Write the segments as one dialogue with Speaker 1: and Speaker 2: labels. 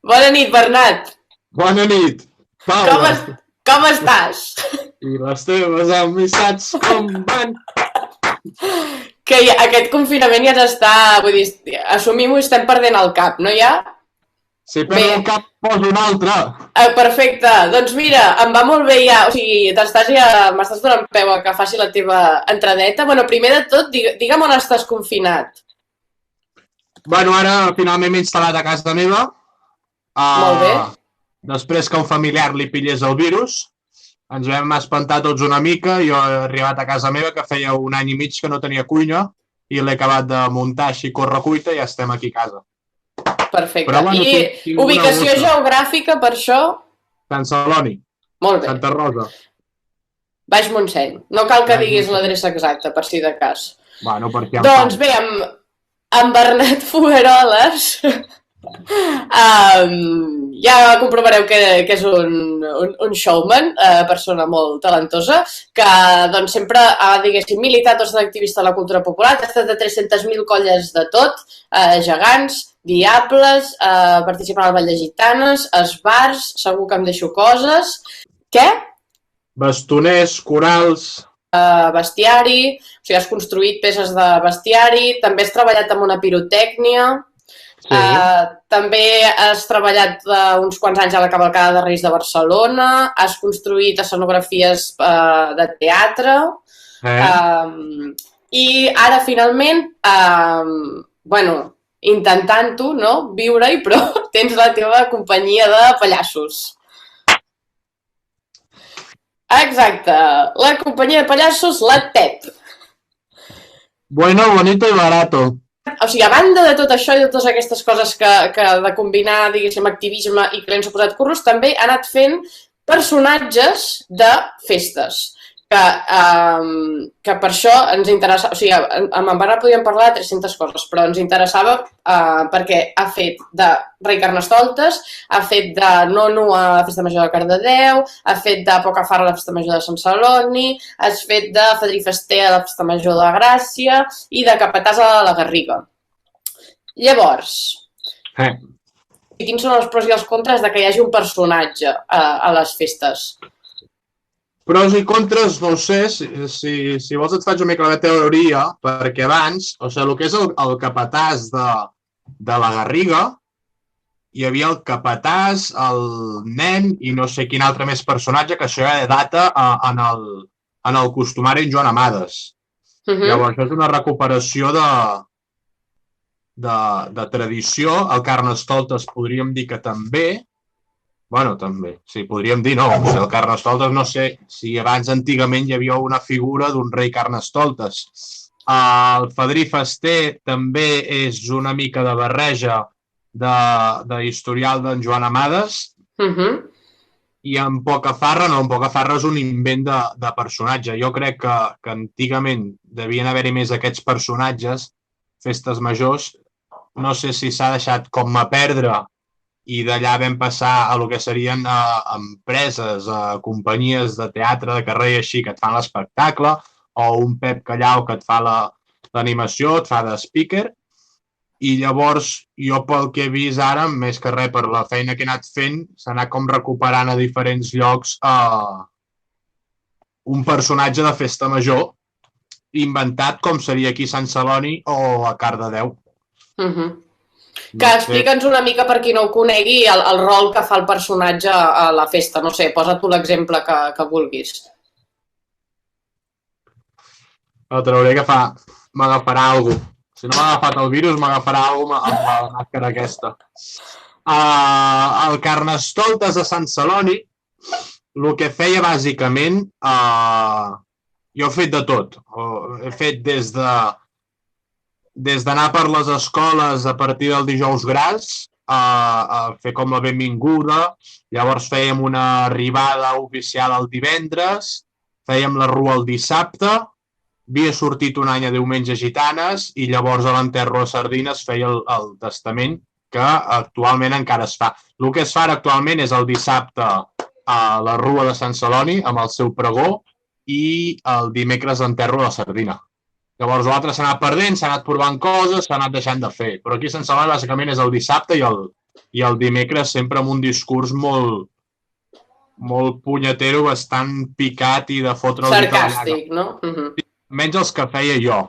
Speaker 1: Bona nit, Bernat.
Speaker 2: Bona nit,
Speaker 1: Com,
Speaker 2: Paula.
Speaker 1: es... Com estàs?
Speaker 2: I les teves amistats com van?
Speaker 1: Aquest confinament ja està... Vull dir, assumim-ho, estem perdent el cap, no ja?
Speaker 2: Si
Speaker 1: Bé,
Speaker 2: perdo el cap, poso un altre.
Speaker 1: perfecte. Doncs mira, em va molt bé ja... O sigui, m'estàs donant peu a que faci la teva entradeta. Bueno, primer de tot, digue'm on estàs confinat.
Speaker 2: Bueno, ara finalment m'he instal·lat a casa meva.
Speaker 1: Molt bé.
Speaker 2: Després que un familiar li pillés el virus, ens vam espantar tots una mica. Jo he arribat a casa meva, que feia un any i mig que no tenia cuina, i l'he acabat de muntar així correcuita i ja estem aquí a casa.
Speaker 1: Perfecte.
Speaker 2: Però bueno,
Speaker 1: I ubicació geogràfica, per això?
Speaker 2: Sant Celoni.
Speaker 1: Molt bé.
Speaker 2: Santa Rosa.
Speaker 1: Baix Montseny. No cal que diguis l'adreça exacta, per si de cas.
Speaker 2: Bueno, perquè
Speaker 1: doncs bé, amb Bernat Fogueroles ja comprovareu que és un showman, persona molt talentosa, que doncs, sempre ha, diguéssim, militat, és activista de la cultura popular, ha estat de 300.000 colles de tot, gegants, diables, participant al Ball de Gitanes, esbars, segur que em deixo coses. Què?
Speaker 2: Bastoners, corals...
Speaker 1: bestiari, o sigui, has construït peces de bestiari, també has treballat amb una pirotècnia, sí. També has treballat uns quants anys a la Cavalcada de Reis de Barcelona, has construït escenografies de teatre, i ara finalment, bueno, intentant-ho, no?, viure-hi, però tens la teva companyia de pallassos. Exacte, la companyia de pallassos, la TEP.
Speaker 2: Bueno, bonito y barato.
Speaker 1: O sigui, a banda de tot això i de totes aquestes coses que de combinar, diguéssim, activisme i que li han suposat curros, també ha anat fent personatges de festes. Que per això ens interessava, o sigui, amb en Bernat podíem parlar de 300 coses, però ens interessava perquè ha fet de rei Carnestoltes, ha fet de nono a la Festa Major de Cardedeu, ha fet de Pocafarra a la Festa Major de Sant Celoni, has fet de Fadrí Fester a la Festa Major de Gràcia i de Capatàs a la Garriga. Llavors, quins són els pros i els contres de que hi hagi un personatge a les festes?
Speaker 2: Pros i contres, no ho sé, si vols et faig una mica la teoria, perquè abans, o sigui, el que és el capatàs de la Garriga, hi havia el capatàs, el nen i no sé quin altre més personatge, que això ja data en el costumari en Joan Amades. Llavors, això és una recuperació de tradició. El Carnestoltes podríem dir que també. Bueno, també. Sí, podríem dir no. O sigui, el Carnestoltes, no sé si abans antigament hi havia una figura d'un rei Carnestoltes. El Fadrí Fester també és una mica de barreja de historial d'en Joan Amades. I en Pocafarra, no, en Pocafarra és un invent de personatge. Jo crec que antigament devien haver-hi més aquests personatges, festes majors. No sé si s'ha deixat com a perdre i d'allà vam passar a el que serien empreses, companyies de teatre de carrer així que et fan l'espectacle, o un Pep Callau que et fa l'animació, et fa de speaker, i llavors jo pel que he vist ara, més que res per la feina que he anat fent, s'ha anat com recuperant a diferents llocs un personatge de festa major inventat com seria aquí a Sant Celoni o a Cardedeu.
Speaker 1: Que explica'ns una mica, per qui no ho conegui, el rol que fa el personatge a la festa. No sé, posa tu l'exemple que vulguis.
Speaker 2: El trauré que m'agafarà alguna cosa. Si no m'ha agafat el virus, m'agafarà alguna cosa amb la màscara aquesta. El Carnestoltes a Sant Celoni, el que feia bàsicament, jo he fet de tot. He fet des d'anar per les escoles a partir del dijous gras, a fer com la benvinguda, llavors fèiem una arribada oficial el divendres, fèiem la rua el dissabte, havia sortit un any a Diumenge Gitanes i llavors a l'enterro a Sardines feia el testament, que actualment encara es fa. El que es fa actualment és el dissabte a la rua de Sant Celoni amb el seu pregó i el dimecres l'enterro a la Sardina. Llavors l'altre s'ha anat perdent, s'ha anat provant coses, s'ha anat deixant de fer. Però aquí a Sant Celoni bàsicament és el dissabte i i el dimecres sempre amb un discurs molt punyetero, bastant picat i de fotre el dit a la llaga.
Speaker 1: Sarcàstic, no?
Speaker 2: Menys els que feia jo.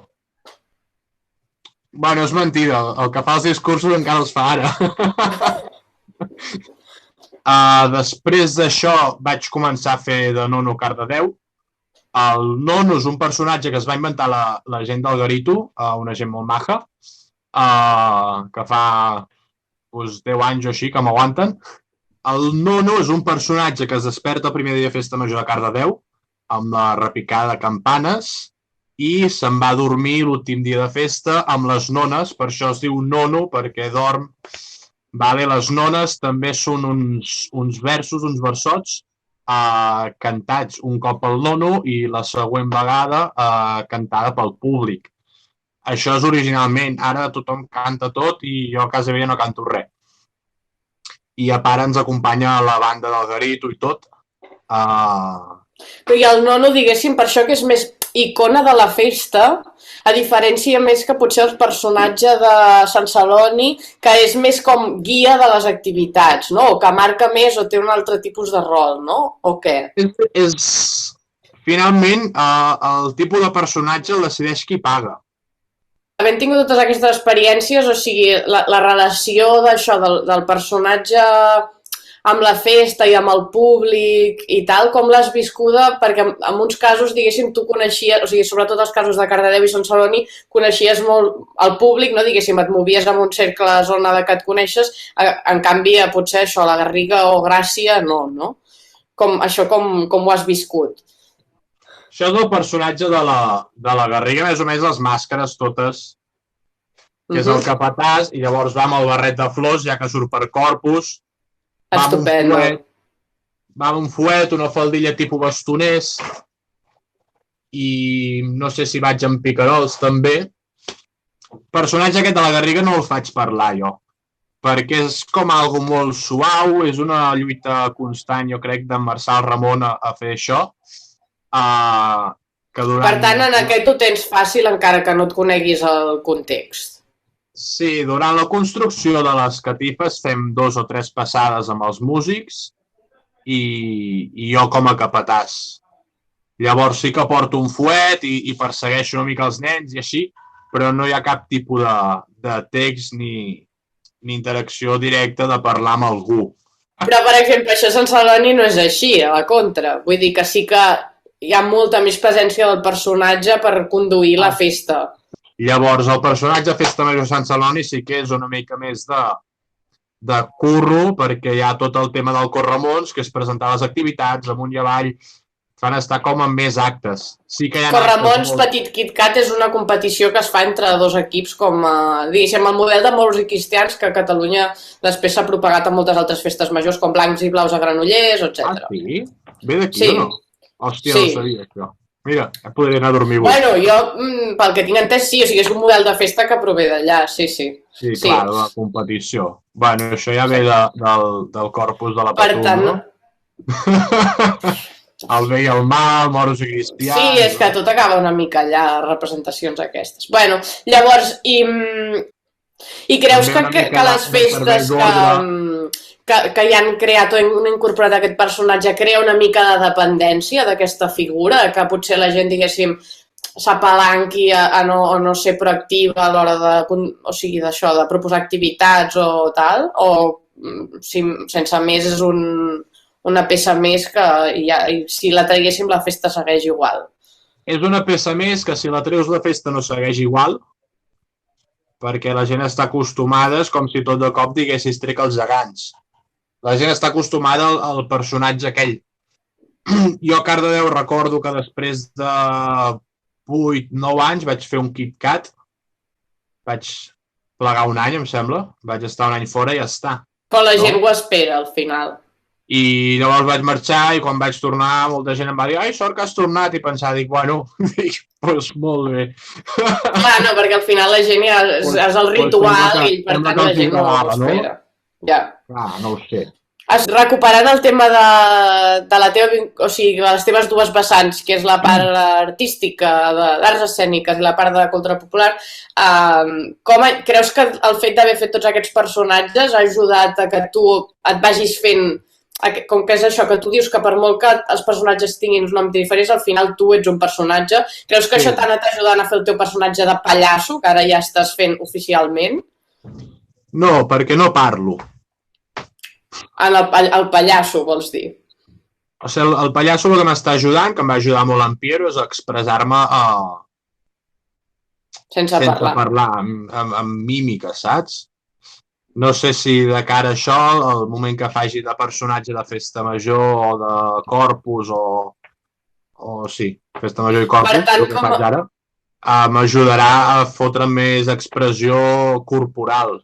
Speaker 2: Bueno, és mentida, el que fa els discursos encara els fa ara. Després d'això vaig començar a fer de Nono Cardedeu. El Nono és un personatge que es va inventar la gent del Garito, una gent molt maja, que fa 10 anys o així que m'aguanten. El Nono és un personatge que es desperta el primer dia de festa major de Cardedeu amb la repicada de campanes i se'n va a dormir l'últim dia de festa amb les nones, per això es diu Nono, perquè dorm. Vale, les nones també són uns versos, uns versots, cantats un cop pel Nono i la següent vegada cantada pel públic. Això és originalment, ara tothom canta tot i jo a casa meva no canto res. I a part ens acompanya la banda del Garito i tot.
Speaker 1: Però i el Nono, diguéssim, per això que és més icona de la festa, a diferència més que potser el personatge de Sant Celoni, que és més com guia de les activitats, no? O que marca més o té un altre tipus de rol, no? O què?
Speaker 2: Finalment, el tipus de personatge el decideix qui paga.
Speaker 1: Havent tingut totes aquestes experiències, o sigui, la relació d'això, del personatge amb la festa i amb el públic i tal, com l'has viscuda? Perquè en uns casos, diguéssim, tu coneixies, o sigui, sobretot els casos de Cardedeu i Sant Celoni, coneixies molt el públic, no? Diguéssim, et movies en un cercle a zona que et coneixes, en canvi, potser això, la Garriga o Gràcia, no? Com ho has viscut?
Speaker 2: Això és el personatge de la Garriga, més o menys les màscares totes, que és el capatàs, i llavors va amb el barret de flors, ja que surt per Corpus.
Speaker 1: Estupendo.
Speaker 2: Va amb un fuet, una faldilla tipus bastoners, i no sé si vaig amb picarols també. El personatge aquest de la Garriga no el faig parlar jo, perquè és com algo molt suau, és una lluita constant, jo crec, d'en Marçal Ramon a fer això.
Speaker 1: Per tant, en aquest ho tens fàcil encara que no et coneguis el context.
Speaker 2: Sí, durant la construcció de les catifes fem 2 o 3 passades amb els músics i jo com a capatàs. Llavors sí que porto un fuet i persegueixo una mica els nens i així, però no hi ha cap tipus de text ni interacció directa de parlar amb algú.
Speaker 1: Però, per exemple, això a Sant Celoni no és així, a la contra. Vull dir que sí que hi ha molta més presència del personatge per conduir la festa.
Speaker 2: Llavors, el personatge Festa Major Sant Celoni sí que és una mica més de curro, perquè hi ha tot el tema del Corramons, que és presentar les activitats amunt i avall, fan estar com en més actes. Sí que hi ha
Speaker 1: Corramons Petit Kit Kat és una competició que es fa entre 2 equips, com, diguéssim, el model de Moros i Cristians, que a Catalunya després s'ha propagat a moltes altres festes majors, com Blancs i Blaus a Granollers, etc.
Speaker 2: Ah, sí? Ve d'aquí o no? Hòstia, no sabia això. Mira, podria anar a dormir avui.
Speaker 1: Bueno, jo, pel que tinc entès, sí, o sigui, és un model de festa que prové d'allà, sí.
Speaker 2: Sí, clar, de la competició. Bueno, això ja ve del corpus de la Patum, no? El bé i el mal, Moros i Cristians...
Speaker 1: Sí, és que tot acaba una mica allà, representacions aquestes. Bueno, llavors, i creus que les festes que hi han creat o han incorporat aquest personatge crea una mica de dependència d'aquesta figura, que potser la gent, diguéssim, s'apalanqui a no ser proactiva a l'hora de proposar activitats o tal, o sense més és una peça més que si la traguéssim la festa segueix igual.
Speaker 2: És una peça més que si la treus la festa no segueix igual, perquè la gent està acostumada, és com si tot de cop diguessis trec els gegants. La gent està acostumada al personatge aquell. Jo a Cardedeu recordo que després de 8-9 anys vaig fer un Kit Kat. Vaig plegar un any, em sembla. Vaig estar un any fora i ja està.
Speaker 1: Però la gent ho espera, al final.
Speaker 2: I llavors vaig marxar i quan vaig tornar molta gent em va dir «Ai, sort que has tornat!» i pensar, bueno, doncs molt bé.
Speaker 1: Clar, no, perquè al final la gent és el ritual i per tant la gent no ho espera. Ja.
Speaker 2: No ho sé.
Speaker 1: Recuperant el tema de la teva, o sigui, les teves dues vessants, que és la part artística, d'arts escèniques i la part de cultura popular, creus que el fet d'haver fet tots aquests personatges ha ajudat a que tu et vagis fent, com que és això, que tu dius que per molt que els personatges tinguin un nom diferent, al final tu ets un personatge. Creus que això t'ha anat ajudant a fer el teu personatge de pallasso, que ara ja estàs fent oficialment?
Speaker 2: No, perquè no parlo.
Speaker 1: El pallasso, vols dir?
Speaker 2: O sigui, el pallasso el que m'està ajudant, que em va ajudar molt en Piero, és a expressar-me
Speaker 1: sense
Speaker 2: parlar amb mímica, saps? No sé si de cara a això, el moment que faci de personatge de Festa Major o de Corpus o sí, Festa Major i Corpus, el que faig ara, m'ajudarà a fotre més expressió corporal,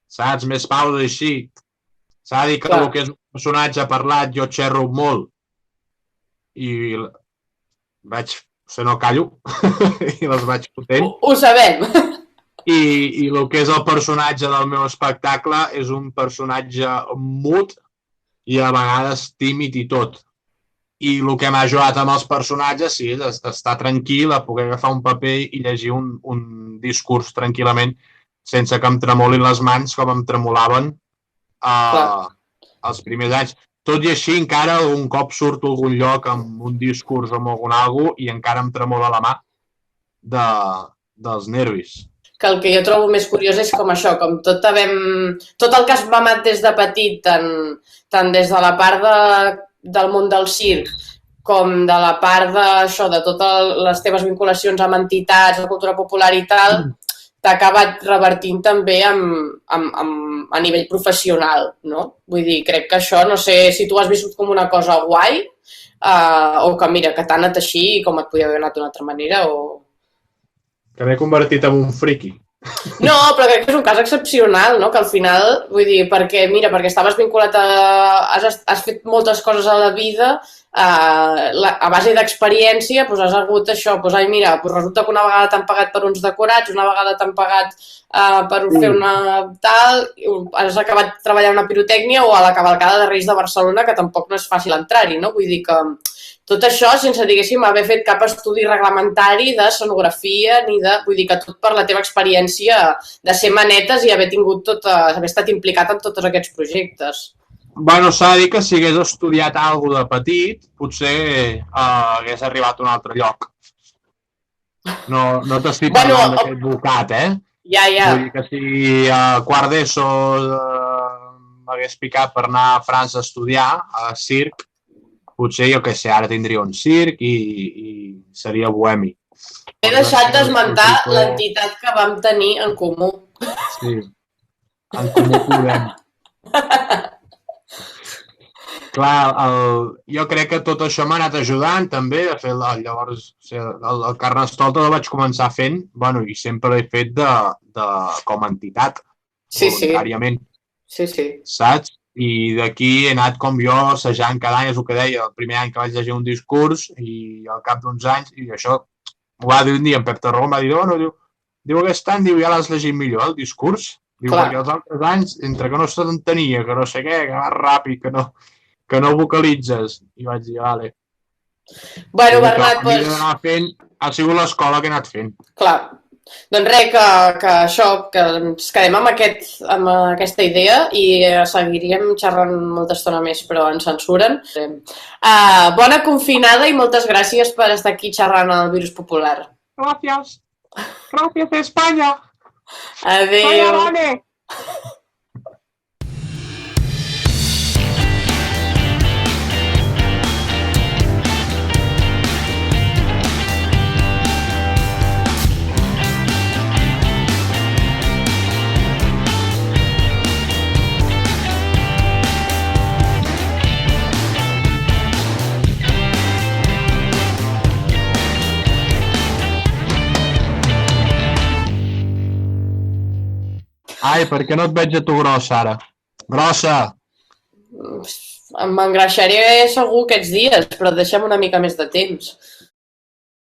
Speaker 2: saps? Més pausa així. S'ha de dir que el que és un personatge parlat jo xerro molt i no callo i les vaig fotent.
Speaker 1: Ho sabem.
Speaker 2: I el que és el personatge del meu espectacle és un personatge mut i a vegades tímid i tot. I el que m'ha ajudat amb els personatges sí, és estar tranquil, a poder agafar un paper i llegir un discurs tranquil·lament sense que em tremolin les mans com em tremolaven els primers anys. Tot i així, encara un cop surto a algun lloc amb un discurs o amb alguna cosa i encara em tremola la mà dels nervis.
Speaker 1: Que el que jo trobo més curiós és com això, com tot el que has mamat des de petit, tant des de la part del món del circ, com de la part de totes les teves vinculacions amb entitats, de cultura popular i tal, t'ha acabat revertint també a nivell professional, no? Vull dir, crec que això, no sé si tu has viscut com una cosa guai, o que mira, que t'ha anat així i com et podia haver anat d'una altra manera, o...
Speaker 2: Que m'he convertit en un friqui.
Speaker 1: No, però crec que és un cas excepcional, no? Que al final, vull dir, perquè estaves vinculat has fet moltes coses a la vida a base d'experiència, doncs has hagut això, doncs resulta que una vegada t'han pagat per uns decorats, una vegada t'han pagat per fer una tal, has acabat treballant una pirotècnia o a la cavalcada de Reis de Barcelona, que tampoc no és fàcil entrar-hi, no? Vull dir que tot això sense, diguéssim, haver fet cap estudi reglamentari d'escenografia ni de... Vull dir que tot per la teva experiència de ser manetes i haver estat implicat en tots aquests projectes.
Speaker 2: Bueno, s'ha de dir que si hagués estudiat alguna de petit, potser hagués arribat a un altre lloc. No t'estic parlant d'aquest bocat,
Speaker 1: Ja.
Speaker 2: Vull dir que si a quart d'ESO m'hagués picat per anar a França a estudiar, a circ, potser, jo què sé, ara tindria un circ i seria bohemi.
Speaker 1: He deixat d'esmentar l'entitat que vam tenir en comú.
Speaker 2: Sí, en comú podem. Clar, jo crec que tot això m'ha anat ajudant també a fer, llavors, el Carnestoltes el vaig començar fent, bueno, i sempre l'he fet com a entitat, voluntàriament.
Speaker 1: Sí.
Speaker 2: Saps? I d'aquí he anat com jo assajant cada any, és el que deia, el primer any que vaig llegir un discurs i al cap d'uns anys, i això ho va dir un dia en Pep Tarragó, em va dir, diu aquest any, ja l'has llegit millor, el discurs? Diu, perquè els altres anys, entre que no s'entenia, que no sé què, que vas ràpid, que no vocalitzes, i vaig dir, vale.
Speaker 1: Bueno, Bernat, doncs...
Speaker 2: Ha sigut l'escola que he anat fent.
Speaker 1: Clar. Doncs res, que això, que ens quedem amb aquesta idea i seguiríem xerrant molta estona més, però ens censuren. Bona confinada i moltes gràcies per estar aquí xerrant al Virus Popular.
Speaker 2: Gràcies. Gràcies, Espanya.
Speaker 1: Adéu.
Speaker 2: Ai, per què no et veig a tu grossa, ara? Grossa!
Speaker 1: M'engreixaré segur aquests dies, però deixa'm una mica més de temps.